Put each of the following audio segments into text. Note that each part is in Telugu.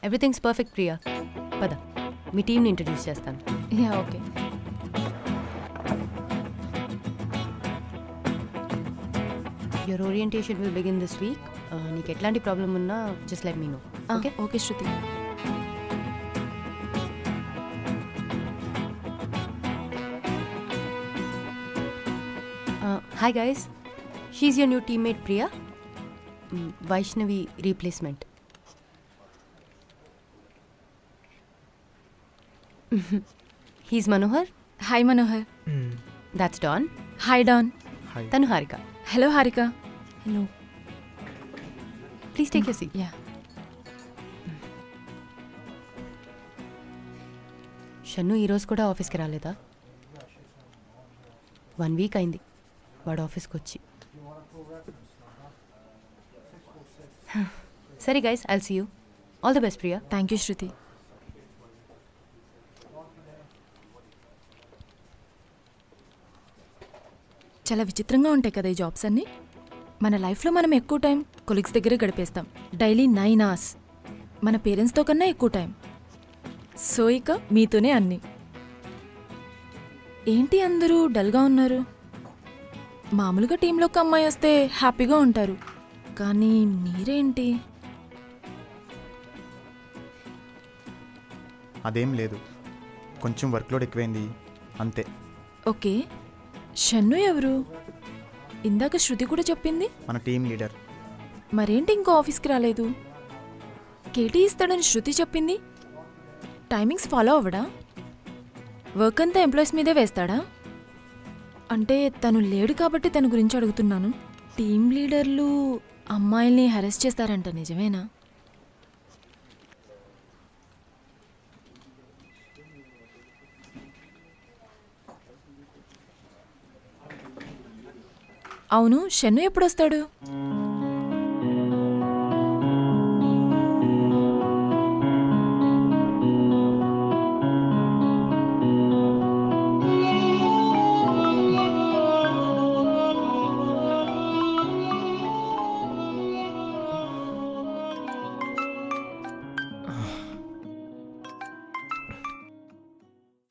Everything's perfect Priya. పద మీ టీమ్ని ఇంట్రడ్యూస్ చేస్తాను. Ya okay. Your orientation will begin this week. నీకు ఎట్లాంటి ప్రాబ్లం ఉన్నా just let me know. Okay okay Shruti. Hi guys, she's your new teammate Priya, Vaishnavi replacement. He's Manohar. Hi Manohar. That's Don. Hi Don. తను Harika. Hello Harika. Hello. Please take your seat. Ya. Shannu ఈరోజు కూడా ఆఫీస్కి రాలేదా? 1 వీక్ అయింది వాడు ఆఫీస్కి వచ్చి. సరే guys, I'll see you. All the best Priya. Thank you Shruti. చాలా విచిత్రంగా ఉంటాయి కదా ఈ జాబ్స్ అన్నీ. మన లైఫ్లో మనం ఎక్కువ టైం కొలీగ్స్ దగ్గరే గడిపేస్తాం. Daily 9 hours. మన పేరెంట్స్తో కన్నా ఎక్కువ టైం. సో ఇక మీతోనే అన్నీ. ఏంటి అందరూ డల్గా ఉన్నారు? మామూలుగా టీంలోకి అమ్మాయి వస్తే హ్యాపీగా ఉంటారు, కానీ మీరేంటి? అదేం లేదు, కొంచెం వర్క్లోడ్ ఎక్కువైంది అంతే. ఓకే. షన్ను ఎవరు? ఇందాక శృతి కూడా చెప్పింది. మన టీం లీడర్. మరేంటి ఇంకో ఆఫీస్కి రాలేదు? కేటీ ఇస్తాడని శృతి చెప్పింది. టైమింగ్స్ ఫాలో అవ్వడా? వర్క్ అంతా ఎంప్లాయీస్ మీదే వేస్తాడా? అంటే తను లేడు కాబట్టి తన గురించి అడుగుతున్నాను. టీం లీడర్లు అమ్మాయిల్ని హెరాస్ చేస్తారంట, నిజమేనా? అవును, షన్ను ఎప్పుడొస్తాడు?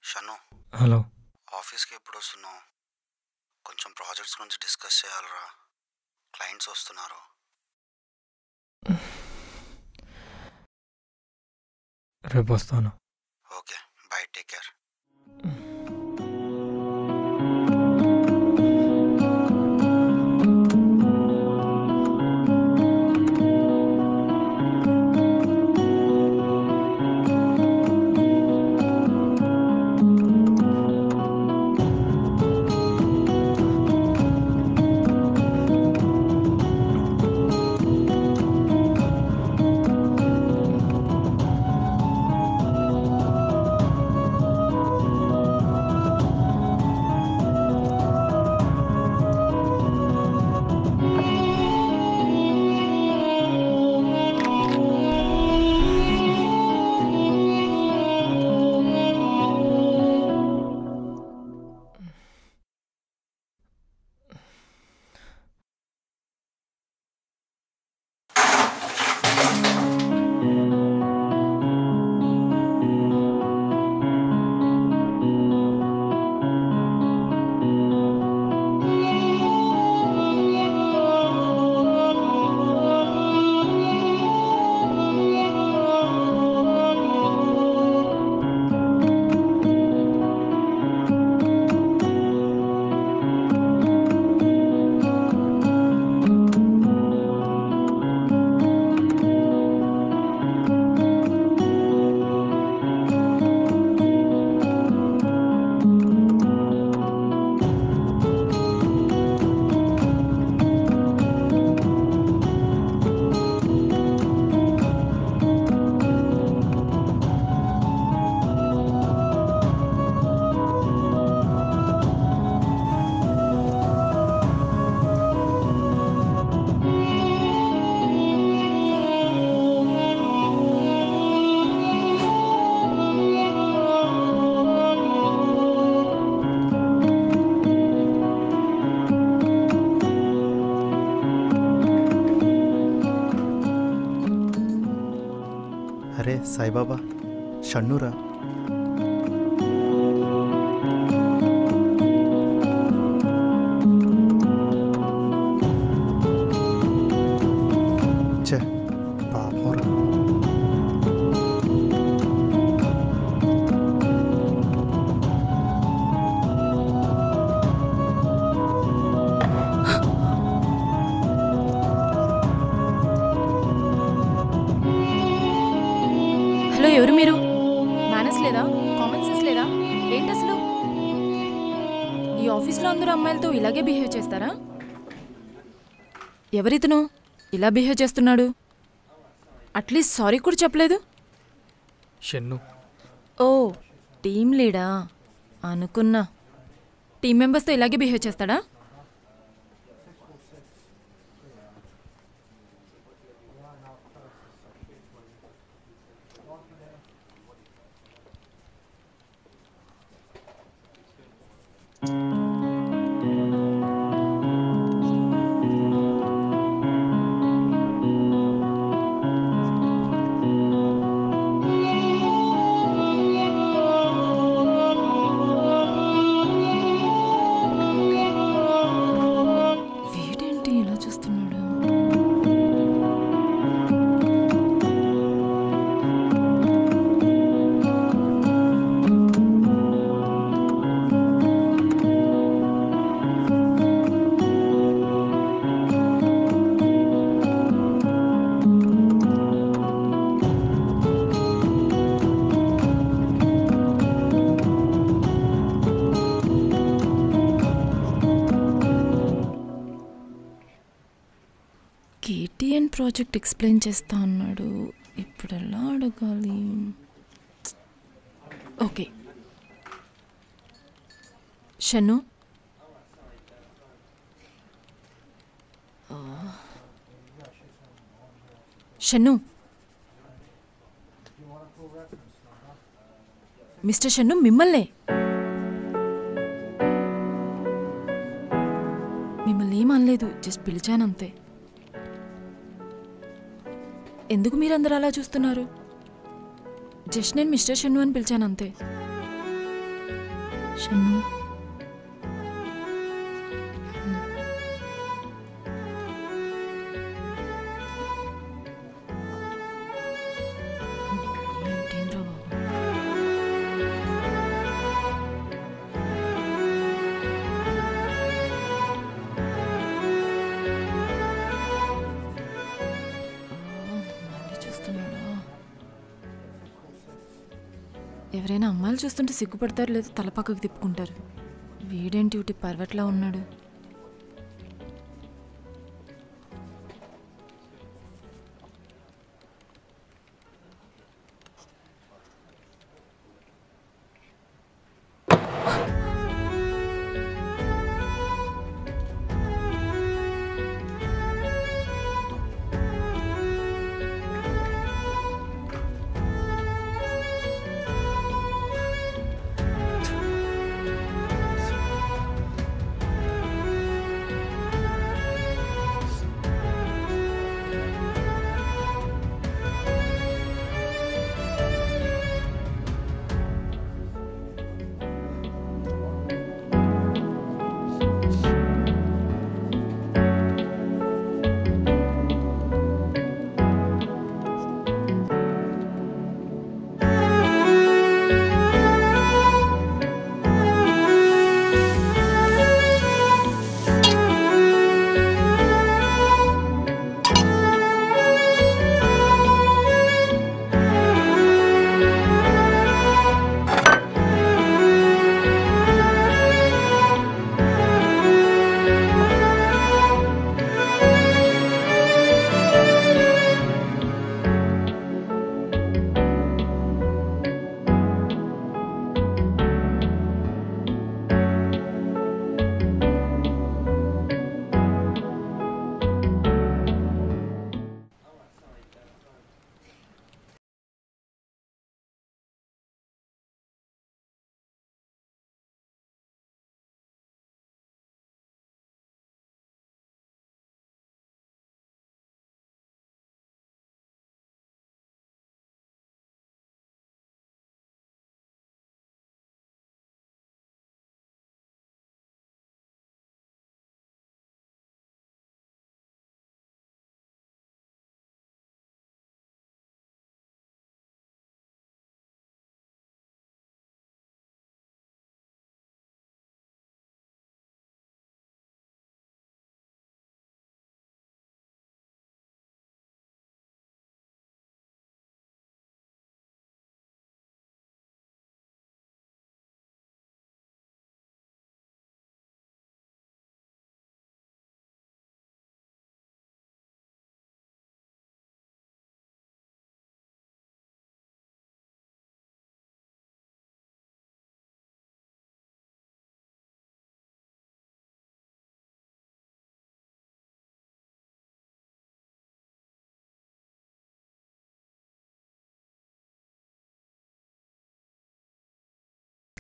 షన్ను. హలో. ఆఫీస్కి ఎప్పుడు వస్తున్నావు? కొంచెం ప్రాజెక్ట్స్ గురించి డిస్కస్ చేయాలరా, క్లయింట్స్ వస్తున్నారు. రేపు వస్తాను. Okay, bye, take care. Saibaba షన్నురా. చే పాపరా. హలో, ఎవరు మీరు? మేనర్స్ లేదా? కామన్ సెన్స్ లేదా? ఏంటి అసలు? ఈ ఆఫీస్లో అందరూ అమ్మాయిలతో ఇలాగే బిహేవ్ చేస్తారా? ఎవరితను ఇలా బిహేవ్ చేస్తున్నాడు? అట్లీస్ట్ సారీ కూడా చెప్పలేదు. షన్ను. ఓ, టీం లీడా అనుకున్నా. టీం మెంబర్స్తో ఇలాగే బిహేవ్ చేస్తాడా? వీడేంటి ఇలా చూస్తున్నాడు? కేటీఎన్ ప్రాజెక్ట్ ఎక్స్ప్లెయిన్ చేస్తా అన్నాడు. ఇప్పుడు ఎలా అడగాలి? ఓకే, షన్ను, షన్ను, మిస్టర్ షన్ను, మిమ్మల్నే ఏం అనలేదు, జస్ట్ పిలిచానంతే. ఎందుకు మీరందరూ అలా చూస్తున్నారు? జస్ట్ నేను మిస్టర్ షన్ను అని పిలిచాను అంతే. షన్ను, ఏంట్రా బాబు? ఎవరైనా అమ్మాయిలు చూస్తుంటే సిగ్గుపడతారు, లేదా తల పక్కకు తిప్పుకుంటారు. వీడేంటి ఒకటి పర్వట్లా ఉన్నాడు?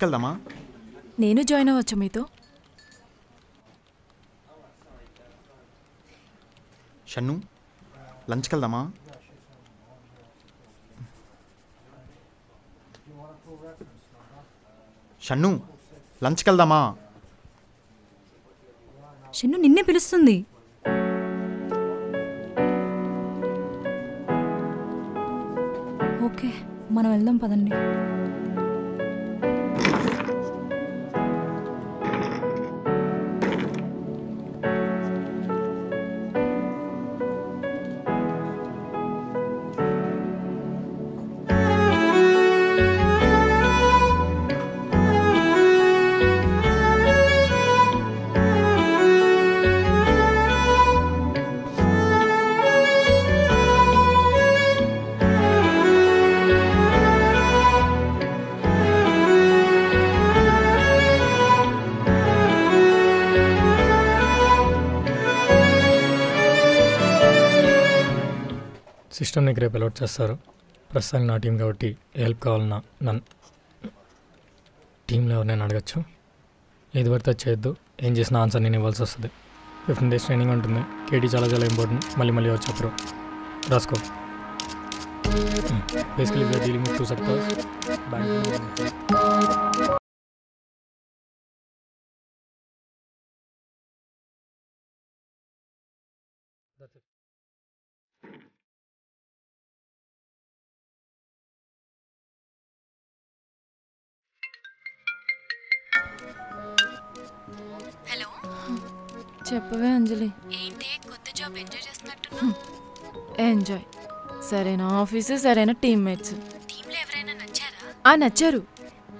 లంచ్కి వెళ్దామా? నేను జాయిన్ అవ్వచ్చు మీతో. షన్ను లంచ్కి వెళ్దామా? షన్ను లంచ్కి వెళ్దామా? షన్ను నిన్నే పిలుస్తుంది. ఓకే మనం వెళ్దాం పదండి. సిస్టమ్ నీకు రేపు అలౌట్ చేస్తారు. ప్రస్తుతానికి నా టీం కాబట్టి హెల్ప్ కావాలన్నా నన్ను టీంలో ఎవరినైనా అడగచ్చు. ఏది పడితే చేయొద్దు. ఏం చేసిన ఆన్సర్ నేను ఇవ్వాల్సి వస్తుంది. 15 days ట్రైనింగ్ ఉంటుంది. కేటీ చాలా చాలా ఇంపార్టెంట్. మళ్ళీ వచ్చారు రాసుకో. Basically we are dealing with 2 sectors. Hello, చెప్పవే అంజలి. ఏంటి కొత్త జాబ్ ఎంజాయ్ చేస్తున్నట్టున్నా? ఎంజాయ్, సరైన ఆఫీసు, సరైన టీమ్మేట్స్. టీంలో ఎవరైనా నచ్చారా? నచ్చారు.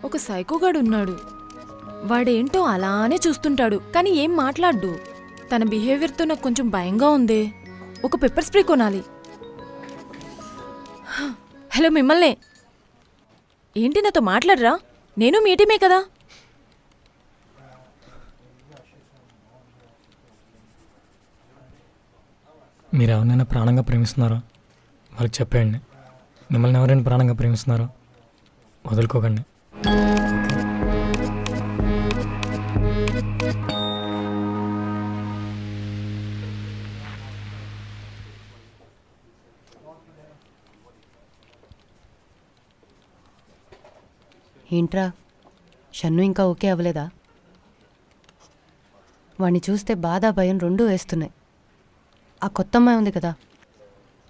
ఒక సైకోగాడు ఉన్నాడు. వాడేంటో అలానే చూస్తుంటాడు కానీ ఏం మాట్లాడ్డు. తన బిహేవియర్తో నాకు కొంచెం భయంగా ఉంది. ఒక పెప్పర్ స్ప్రే కొనాలి. హలో, మిమ్మల్నే. ఏంటి నాతో మాట్లాడరా? నేను మీ టీమే కదా. మీరు ఎవరినైనా ప్రాణంగా ప్రేమిస్తున్నారో వాళ్ళకి చెప్పేయండి. మిమ్మల్ని ఎవరైనా ప్రాణంగా ప్రేమిస్తున్నారో వదులుకోకండి. ఏంట్రా షన్ను ఇంకా ఓకే అవ్వలేదా? వాణ్ణి చూస్తే బాధ భయం రెండూ వేస్తున్నాయి. ఆ కొత్త అమ్మాయి ఉంది కదా,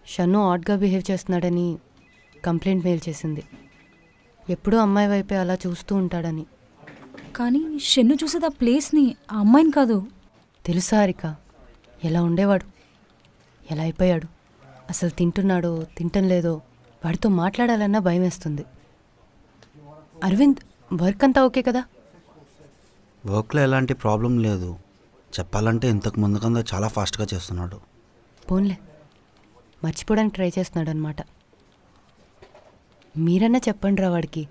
షన్ను ఆడ్గా బిహేవ్ చేస్తున్నాడని కంప్లైంట్ మెయిల్ చేసింది. ఎప్పుడూ అమ్మాయి వైపే అలా చూస్తూ ఉంటాడని. కానీ షన్ను చూసేది ఆ ప్లేస్ని, ఆ అమ్మాయిని కాదు. తెలుసా హారిక, ఎలా ఉండేవాడు, ఎలా అయిపోయాడు. అసలు తింటున్నాడో తింటం లేదో వాడితో మాట్లాడాలన్నా భయం వేస్తుంది. అరవింద్, వర్క్ అంతా ఓకే కదా? వర్క్లో ఎలాంటి ప్రాబ్లం లేదు. చెప్పాలంటే ఇంతకు ముందు కన్నా చాలా ఫాస్ట్గా చేస్తున్నాడు. పోన్లే, మర్చిపోవడానికి ట్రై చేస్తున్నాడు అనమాట. మీరన్నా చెప్పండి రా వాడికి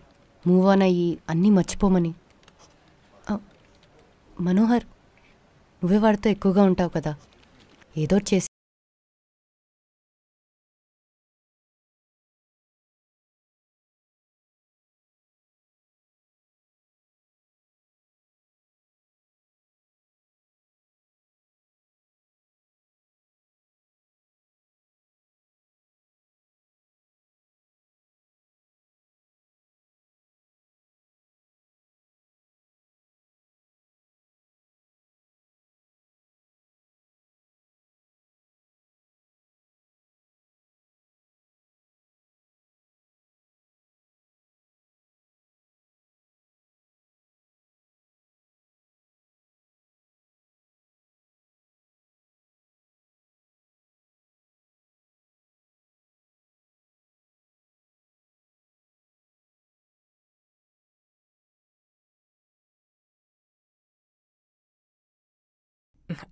మూవ్ ఆన్ అయ్యి అన్నీ మర్చిపోమని. మనోహర్, నువ్వే వాడితో ఎక్కువగా ఉంటావు కదా, ఏదో చేసి.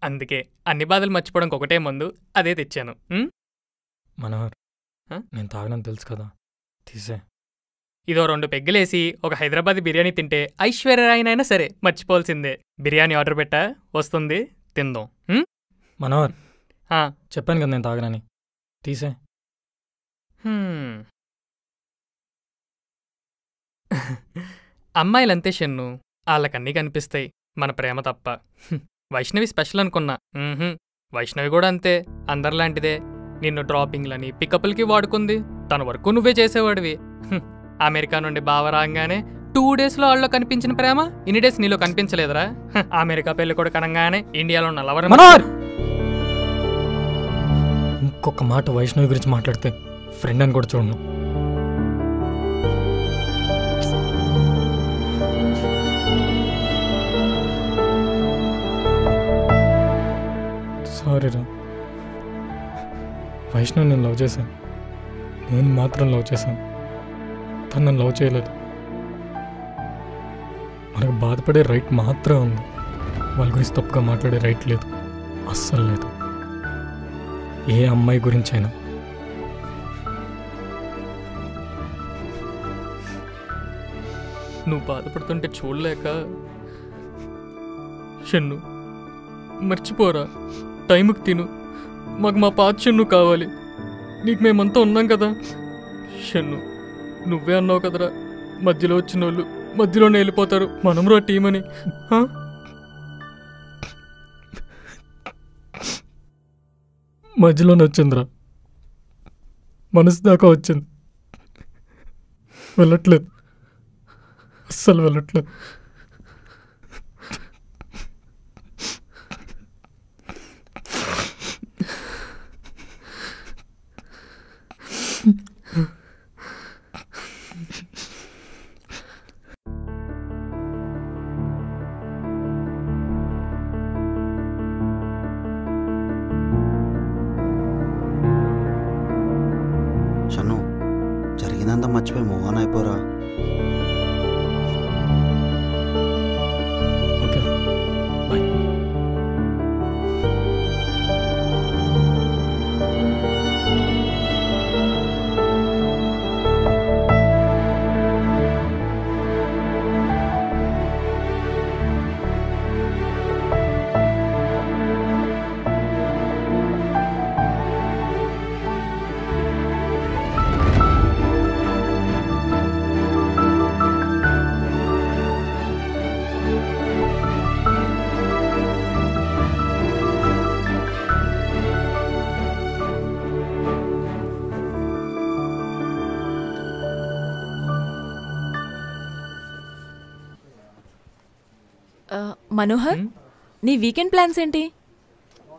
అందుకే అన్ని బాధలు మర్చిపోవడానికి ఒకటే మందు, అదే తెచ్చాను. మనోహర్, నేను తాగనని తెలుసు కదా, తీసే. ఇదో 2 పెగ్గులేసి ఒక హైదరాబాదీ బిర్యానీ తింటే ఐశ్వర్యరాయనైనా సరే మర్చిపోవాల్సిందే. బిర్యానీ ఆర్డర్ పెట్టా, వస్తుంది, తిందాం. మనోహర్, చెప్పాను కదా నేను తాగనని, తీసే. అమ్మాయిలంతే షన్ను, వాళ్ళకన్నీ కనిపిస్తాయి, మన ప్రేమ తప్ప. వైష్ణవి స్పెషల్ అనుకున్నా. వైష్ణవి కూడా అంతే, అందరిలాంటిదే. నిన్ను డ్రాపింగ్లని పికప్లకి వాడుకుంది, తన వరకు నువ్వే చేసేవాడివి. అమెరికా నుండి బావ రాగానే 2 డేస్లో వాళ్ళలో కనిపించిన ప్రేమ ఇన్ని డేస్ నీలో కనిపించలేదురా? అమెరికా పెళ్లి కూడా కనంగానే ఇండియాలో ఉన్న లవర్. ఇంకొక మాట వైష్ణవి గురించి మాట్లాడితే ఫ్రెండ్ అని కూడా చూడను. సారీరా, వైష్ణవ్ నేను లవ్ చేశాను, నేను మాత్రం లవ్ చేశాను, తను నన్ను లవ్ చేయలేదు. మనకు బాధపడే రైట్ మాత్రం ఉంది, వాళ్ళ గురించి తప్పుగా మాట్లాడే రైట్ లేదు, అస్సలు లేదు. ఏ అమ్మాయి గురించైనా. నువ్వు బాధపడుతుంటే చూడలేక షన్ను మర్చిపోరా, టైంకి తిను, మాకు మా పాత షన్ను కావాలి, నీకు మేమంతా ఉన్నాం కదా. షన్ను నువ్వే అన్నావు కదరా, మధ్యలో వచ్చిన వాళ్ళు మధ్యలోనే వెళ్ళిపోతారు, మనంరా టీం అని. మధ్యలోనే వచ్చిందిరా, మనసు దాకా వచ్చింది, వెళ్ళట్లేదు, అస్సలు వెళ్ళట్లేదు. షన్ను, జరిగిందంతా మర్చిపోయి మోహన్ అయిపోరా. Okay bye. మనోహర్, నీ వీకెండ్ ప్లాన్స్ ఏంటి?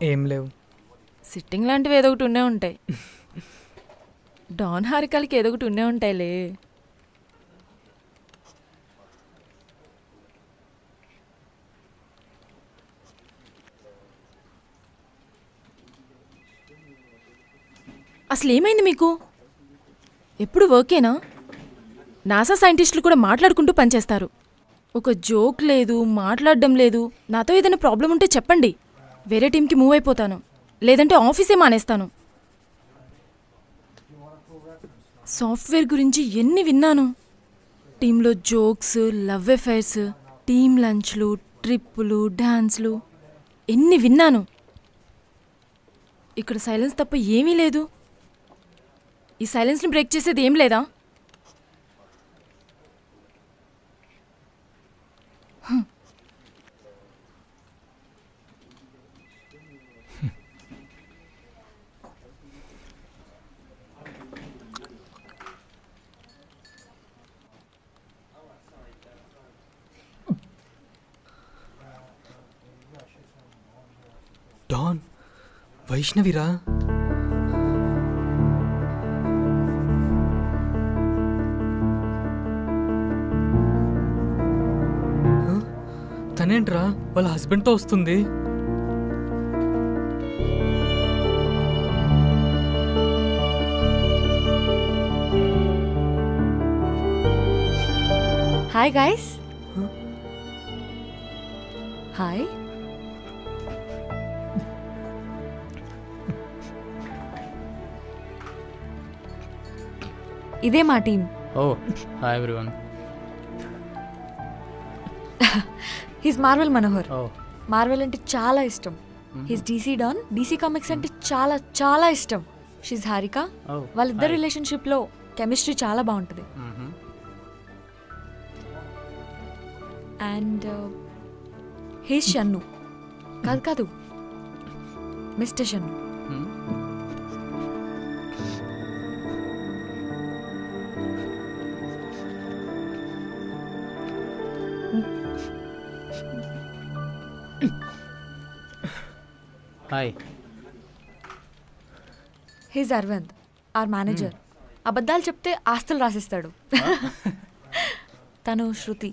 ఏం లేవు. సిట్టింగ్ లాంటివి ఏదో ఒకటి ఉండే ఉంటాయి. డాన్ హారికలకి ఏదో ఒకటి ఉండే ఉంటాయిలే. అసలు ఏమైంది మీకు? ఎప్పుడు వర్కేనా? నాసా సైంటిస్టులు కూడా మాట్లాడుకుంటూ పనిచేస్తారు. ఒక జోక్ లేదు, మాట్లాడడం లేదు. నాతో ఏదైనా ప్రాబ్లం ఉంటే చెప్పండి, వేరే టీంకి మూవ్ అయిపోతాను, లేదంటే ఆఫీసే మానేస్తాను. సాఫ్ట్వేర్ గురించి ఎన్ని విన్నాను. టీంలో జోక్స్, లవ్ అఫైర్స్, టీమ్ లంచ్లు, ట్రిప్పులు, డాన్స్లు ఎన్ని విన్నాను. ఇక్కడ సైలెన్స్ తప్ప ఏమీ లేదు. ఈ సైలెన్స్ని బ్రేక్ చేసేది ఏం లేదా? డాన్, వైష్ణవిరా. తనేంట్రా వాళ్ళ హస్బెండ్తో వస్తుంది? Hi guys. హాయ్. ఇదే మా టీమ్. ఓ hi everyone. He's Marvel Manohar. Marvel అంటే చాలా ఇష్టం. He's DC Don. DC comics అంటే చాలా చాలా ఇష్టం. షీజ్ హారిక. వాళ్ళిద్దరు రిలేషన్షిప్లో కెమిస్ట్రీ చాలా బాగుంటుంది. And he's Shannu. కాదు కాదు, mister Shannu. Hi. He's Aravind, our manager. అబద్ధాలు చెప్తే ఆస్తులు రాసిస్తాడు. తను శృతి,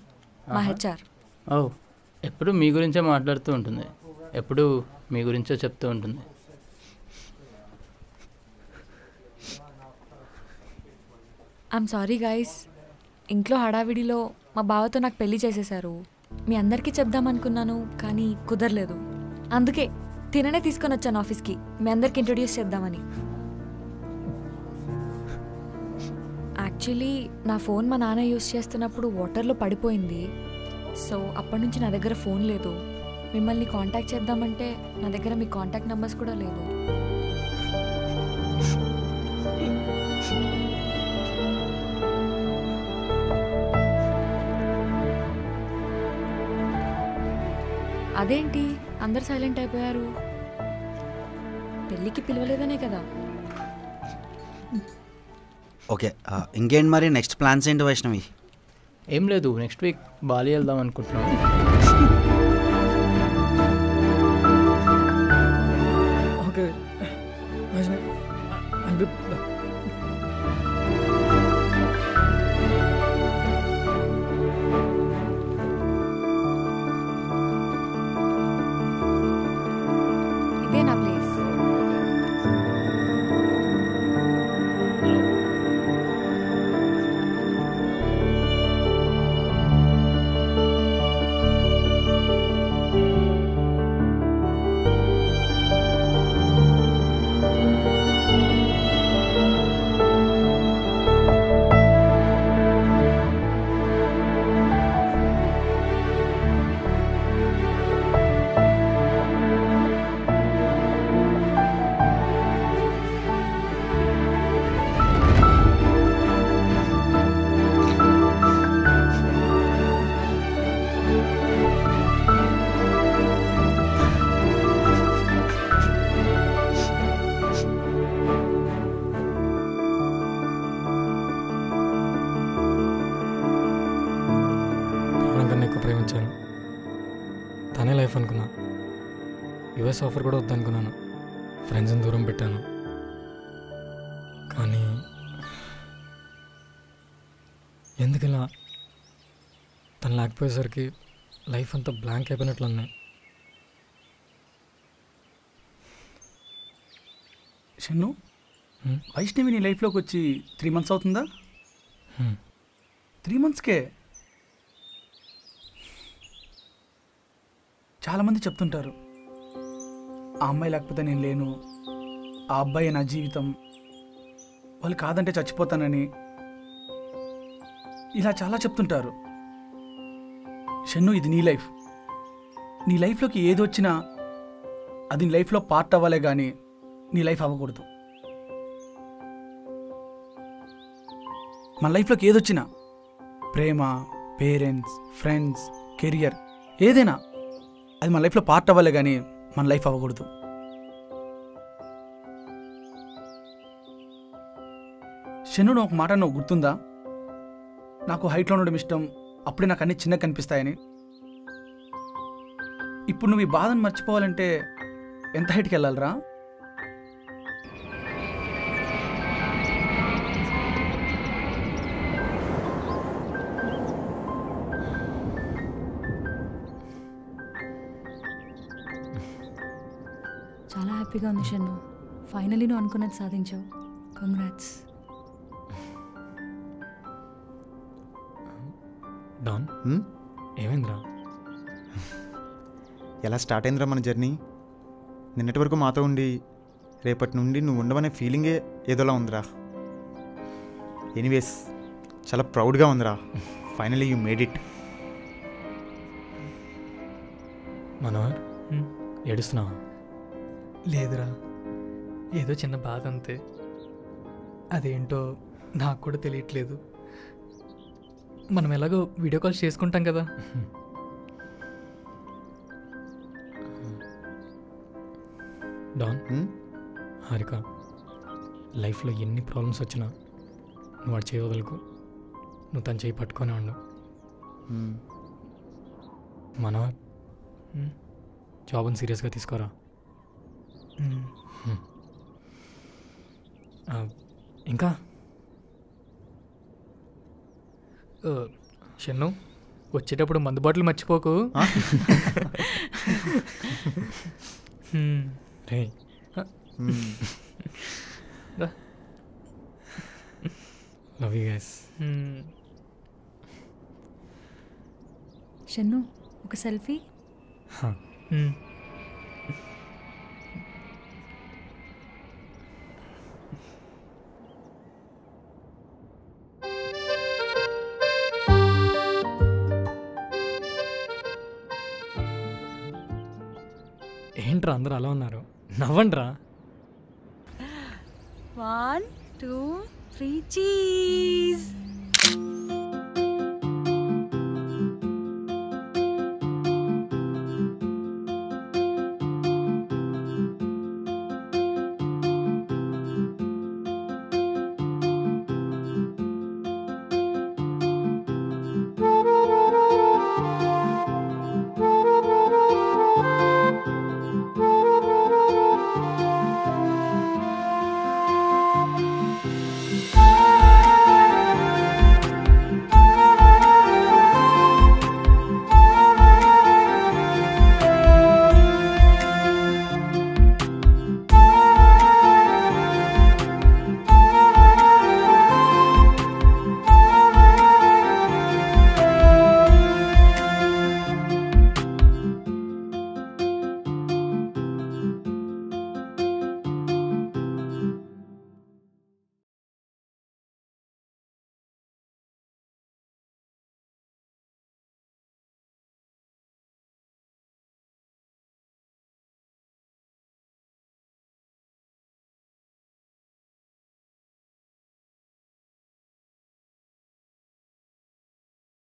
మా హెచ్ఆర్. ఓ, ఎప్పుడు మీ గురించే మాట్లాడుతూ ఉంటుంది, ఎప్పుడు మీ గురించే చెప్తూ ఉంటుంది. ఐఎమ్ సారీ గైస్, ఇంట్లో హడావిడిలో మా బావతో నాకు పెళ్లి చేసేశారు. మీ అందరికీ చెప్దామనుకున్నాను కానీ కుదరలేదు. అందుకే తిననే తీసుకొని వచ్చాను ఆఫీస్కి, మీ అందరికి ఇంట్రొడ్యూస్ చేద్దామని. యాక్చువల్లీ నా ఫోన్ మా నాన్న యూస్ చేస్తున్నప్పుడు వాటర్లో పడిపోయింది. సో అప్పటి నుంచి నా దగ్గర ఫోన్ లేదు. మిమ్మల్ని కాంటాక్ట్ చేద్దామంటే నా దగ్గర మీ కాంటాక్ట్ నెంబర్స్ కూడా లేదు. అదేంటి అందరు సైలెంట్ అయిపోయారు? పెళ్ళికి పిలవలేదనే కదా. ఓకే, ఇంకేంటి మరి నెక్స్ట్ ప్లాన్స్ ఏంటి వైష్ణవి? ఏం లేదు, నెక్స్ట్ వీక్ బాలి వెళ్దాం అనుకుంటున్నాం. ఓకే ఇదే నా ప్లేస్. ఎక్కువ ప్రేమించాను, తనే లైఫ్ అనుకున్నా. యుఎస్ ఆఫర్ కూడా వద్దనుకున్నాను, ఫ్రెండ్స్ని దూరం పెట్టాను. కానీ ఎందుకలా తను లేకపోయేసరికి లైఫ్ అంతా బ్లాంక్ అయిపోయినట్లుంది. షన్ను, వైష్ణవి నీ లైఫ్లోకి వచ్చి 3 months అవుతుందా? 3 monthsకే చాలామంది చెప్తుంటారు, ఆ అమ్మాయి లేకపోతే నేను లేను, ఆ అబ్బాయి నా జీవితం, వాళ్ళు కాదంటే చచ్చిపోతానని, ఇలా చాలా చెప్తుంటారు. షన్ను, ఇది నీ లైఫ్. నీ లైఫ్లోకి ఏది వచ్చినా అది నీ లైఫ్లో పార్ట్ అవ్వాలే కానీ నీ లైఫ్ అవ్వకూడదు. మన లైఫ్లోకి ఏదొచ్చినా, ప్రేమ, పేరెంట్స్, ఫ్రెండ్స్, కెరియర్, ఏదైనా అది మన లైఫ్లో పార్ట్ అవ్వాలి కానీ మన లైఫ్ అవ్వకూడదు. షన్ను, ఒక మాట నువ్వు గుర్తుందా? నాకు హైట్లో ఉండడం ఇష్టం, అప్పుడే నాకు అన్ని చిన్నగా కనిపిస్తాయని. ఇప్పుడు నువ్వు ఈ బాధను మర్చిపోవాలంటే ఎంత హైట్కి వెళ్ళాలరా? చాలా హ్యాపీగా ఉంది షన్ను, ఫైనలీ నువ్వు అనుకున్నది సాధించావు. కంగ్రాట్స్. డాన్, ఏమైందిరా? ఎలా స్టార్ట్ అయిందిరా మన జర్నీ? నిన్నటి వరకు మాతో ఉండి రేపటి నుండి నువ్వు ఉండవనే ఫీలింగే ఏదోలా ఉందిరా. ఎనీవేస్, చాలా ప్రౌడ్గా ఉందిరా. Finally you made it. Manohar, ఏడుస్తున్నావా? లేదురా, ఏదో చిన్న బాధ అంతే. అదేంటో నాకు కూడా తెలియట్లేదు. మనం ఎలాగో వీడియో కాల్స్ చేసుకుంటాం కదా, డాన్ హారిక లైఫ్లో ఎన్ని ప్రాబ్లమ్స్ వచ్చినా నువ్వు వాడు చేయవదలకు, నువ్వు తను చేయి పట్టుకొని ఉండు. మనోహర్ జాబ్ని సీరియస్గా తీసుకోరా. ఇంకా షన్ను వచ్చేటప్పుడు మందు బాటిల్ మర్చిపోకు. రే లవ్ యూ గైస్. షన్ను ఒక సెల్ఫీ. ఏంట్రా అందరూ అలా ఉన్నారు? నవ్వండ్రా. 1 2 3 చీజ్.